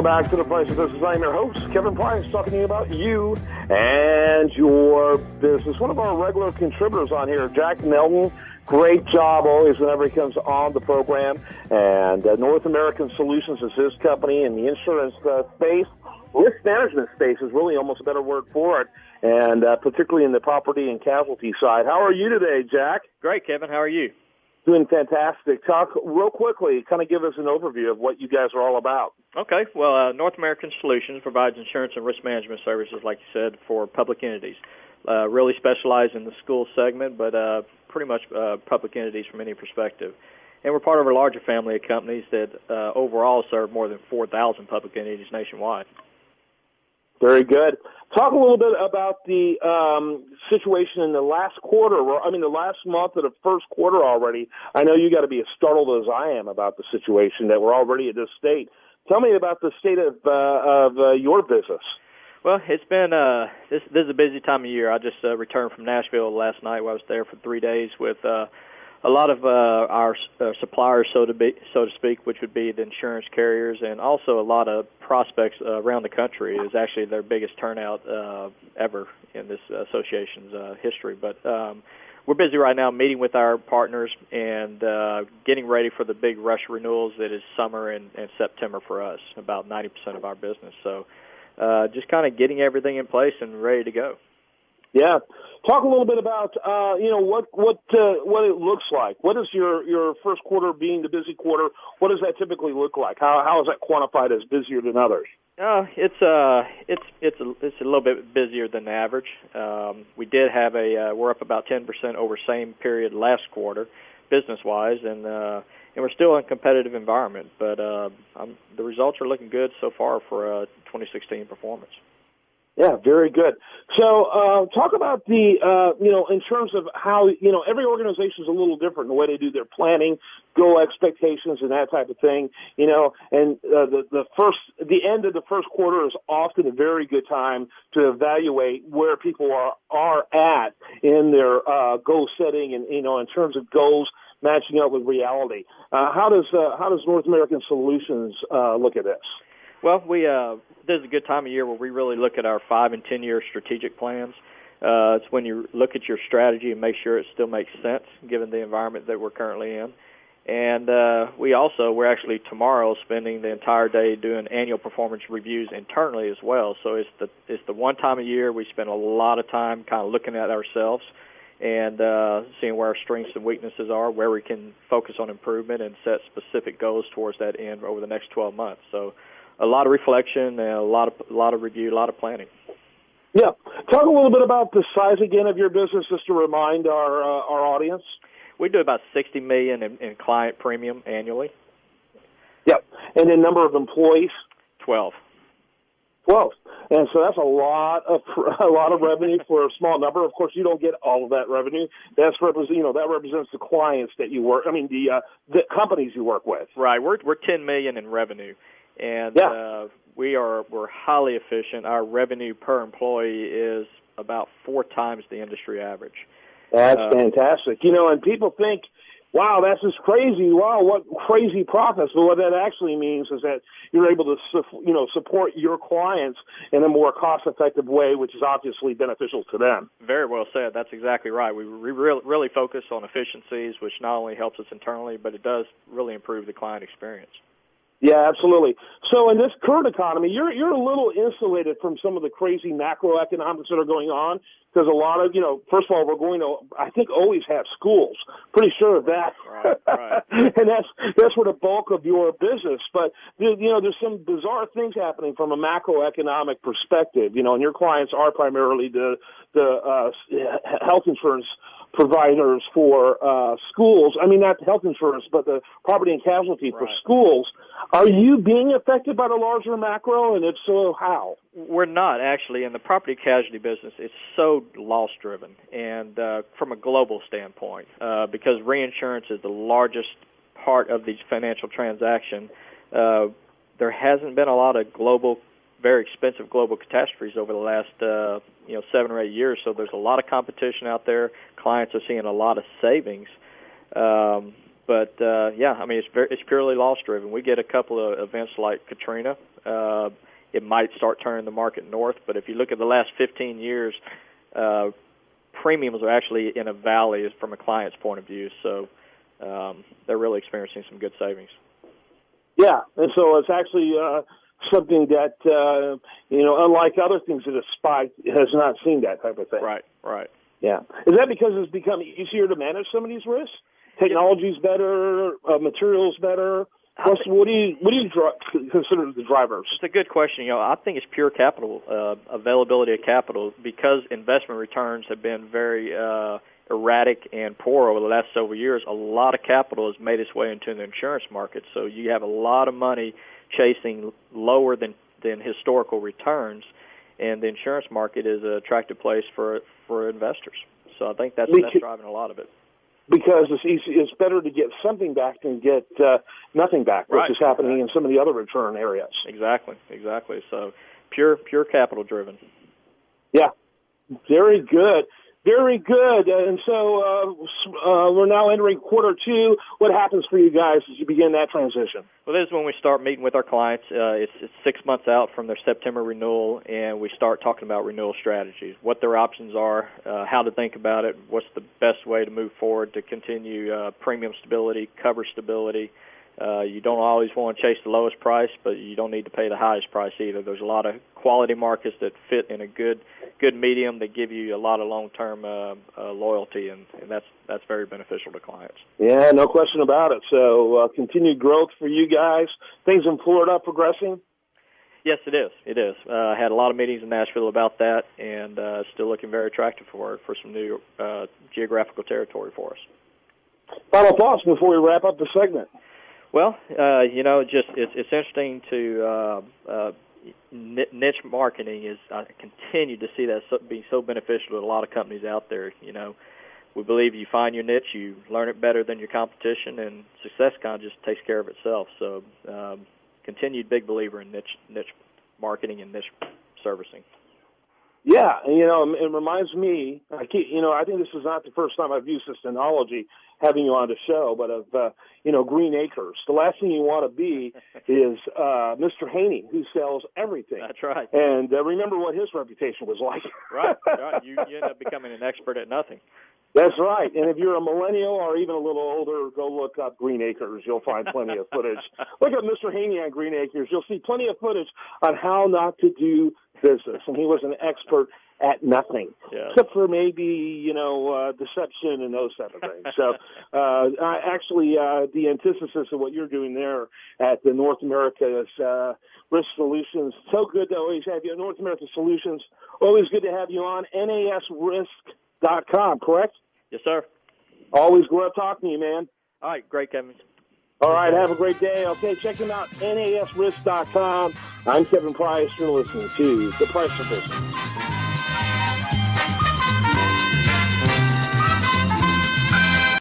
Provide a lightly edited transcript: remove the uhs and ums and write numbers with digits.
back to The Price of Business. I'm your host, Kevin Price, talking to you about you and your business. One of our regular contributors on here, Jack Melton. Great job always whenever he comes on the program. And North American Solutions is his company in the insurance space. Risk management space is really almost a better word for it, and particularly in the property and casualty side. How are you today, Jack? Great, Kevin. How are you? Doing fantastic. Talk real quickly, kind of give us an overview of what you guys are all about. Okay. Well, North American Solutions provides insurance and risk management services, like you said, for public entities. Really specialize in the school segment, but pretty much public entities from any perspective. And we're part of a larger family of companies that overall serve more than 4,000 public entities nationwide. Very good. Talk a little bit about the situation in the last quarter, the last month of the first quarter already. I know you got to be as startled as I am about the situation that we're already at this state. Tell me about the state of your business. Well, it's been this is a busy time of year. I just returned from Nashville last night, where I was there for 3 days with a lot of our suppliers, so to speak, which would be the insurance carriers, and also a lot of prospects around the country. Is actually their biggest turnout ever in this association's history. But we're busy right now meeting with our partners and getting ready for the big rush renewals that is summer and September for us, about 90% of our business. So just kind of getting everything in place and ready to go. Yeah, talk a little bit about what it looks like. What is your first quarter being the busy quarter? What does that typically look like? How is that quantified as busier than others? It's a little bit busier than average. We did have we're up about 10% over same period last quarter, business wise, and we're still in a competitive environment. But the results are looking good so far for 2016 performance. Yeah, very good. So talk about in terms of how, every organization is a little different in the way they do their planning, goal expectations, and that type of thing, and the end of the first quarter is often a very good time to evaluate where people are at in their goal setting and, in terms of goals matching up with reality. How does North American Solutions look at this? Well, this is a good time of year where we really look at our 5- and 10-year strategic plans. It's when you look at your strategy and make sure it still makes sense given the environment that we're currently in. And we're actually tomorrow spending the entire day doing annual performance reviews internally as well. So it's the one time a year we spend a lot of time kind of looking at ourselves and seeing where our strengths and weaknesses are, where we can focus on improvement and set specific goals towards that end over the next 12 months. So a lot of reflection, and a lot of review, a lot of planning. Yeah. Talk a little bit about the size again of your business, just to remind our audience. We do about $60 million in client premium annually. Yep. And then number of employees? 12. 12. And so that's a lot of revenue for a small number. Of course, you don't get all of that revenue. That represents the clients that you work. The companies you work with. Right. We're $10 million in revenue. And we're highly efficient. Our revenue per employee is about 4 times the industry average. That's fantastic. And people think, wow, that's just crazy. Wow, what crazy profits. But what that actually means is that you're able to support your clients in a more cost-effective way, which is obviously beneficial to them. Very well said. That's exactly right. We really focus on efficiencies, which not only helps us internally, but it does really improve the client experience. Yeah, absolutely. So in this current economy, you're a little insulated from some of the crazy macroeconomics that are going on, because a lot of, first of all, we're going to, I think, always have schools. Pretty sure of that. Right. And that's where the bulk of your business. But, there's some bizarre things happening from a macroeconomic perspective, and your clients are primarily the health insurance providers for schools. Not health insurance, but the property and casualty for schools. Are you being affected by the larger macro, and if so, how? We're not, actually. In the property casualty business, it's so loss-driven, and from a global standpoint, because reinsurance is the largest part of the financial transaction, there hasn't been a lot of very expensive global catastrophes over the last 7 or 8 years. So there's a lot of competition out there. Clients are seeing a lot of savings. But yeah, I mean it's purely loss driven. We get a couple of events like Katrina. It might start turning the market north, but if you look at the last 15 years, premiums are actually in a valley from a client's point of view. So they're really experiencing some good savings. Yeah, and so it's actually something that, unlike other things that have spiked, has not seen that type of thing. Right. Yeah. Is that because it's become easier to manage some of these risks? Technology's better, materials better? What do you consider the drivers? It's a good question. I think it's pure capital, availability of capital, because investment returns have been very erratic and poor over the last several years. A lot of capital has made its way into the insurance market, so you have a lot of money chasing lower than historical returns, and the insurance market is an attractive place for investors. So I think that's driving a lot of it. Because it's better to get something back than get nothing back, which is happening in some of the other return areas. Exactly. So pure capital driven. Yeah, very good. Very good. And so we're now entering quarter two. What happens for you guys as you begin that transition? Well, this is when we start meeting with our clients. It's 6 months out from their September renewal, and we start talking about renewal strategies, what their options are, how to think about it, what's the best way to move forward to continue premium stability, cover stability. You don't always want to chase the lowest price, but you don't need to pay the highest price either. There's a lot of quality markets that fit in a good medium that give you a lot of long-term loyalty, and that's very beneficial to clients. Yeah, no question about it. So continued growth for you guys. Things in Florida progressing? Yes, it is. I had a lot of meetings in Nashville about that, and still looking very attractive for some new geographical territory for us. Final thoughts before we wrap up the segment. Well, it's interesting to niche marketing is. I continue to see that being so beneficial to a lot of companies out there. We believe you find your niche, you learn it better than your competition, and success kind of just takes care of itself. So, continued big believer in niche marketing and niche servicing. Yeah, it reminds me. I think this is not the first time I've used this analogy, having you on the show, but of Green Acres. The last thing you want to be is Mr. Haney, who sells everything. That's right. And remember what his reputation was like. Right. You end up becoming an expert at nothing. That's right. And if you're a millennial or even a little older, go look up Green Acres. You'll find plenty of footage. Look at Mr. Haney on Green Acres. You'll see plenty of footage on how not to do business. And he was an expert at nothing, except for maybe, deception and those type of things. So the antithesis of what you're doing there at the North America's Risk Solutions. So good to always have you at North America Solutions. Always good to have you on NASrisk.com, correct? Yes, sir. Always glad talking to you, man. All right, great, Kevin. All right, have a great day. Okay, check him out, NASrisk.com. I'm Kevin Price. You're listening to The Price of Business.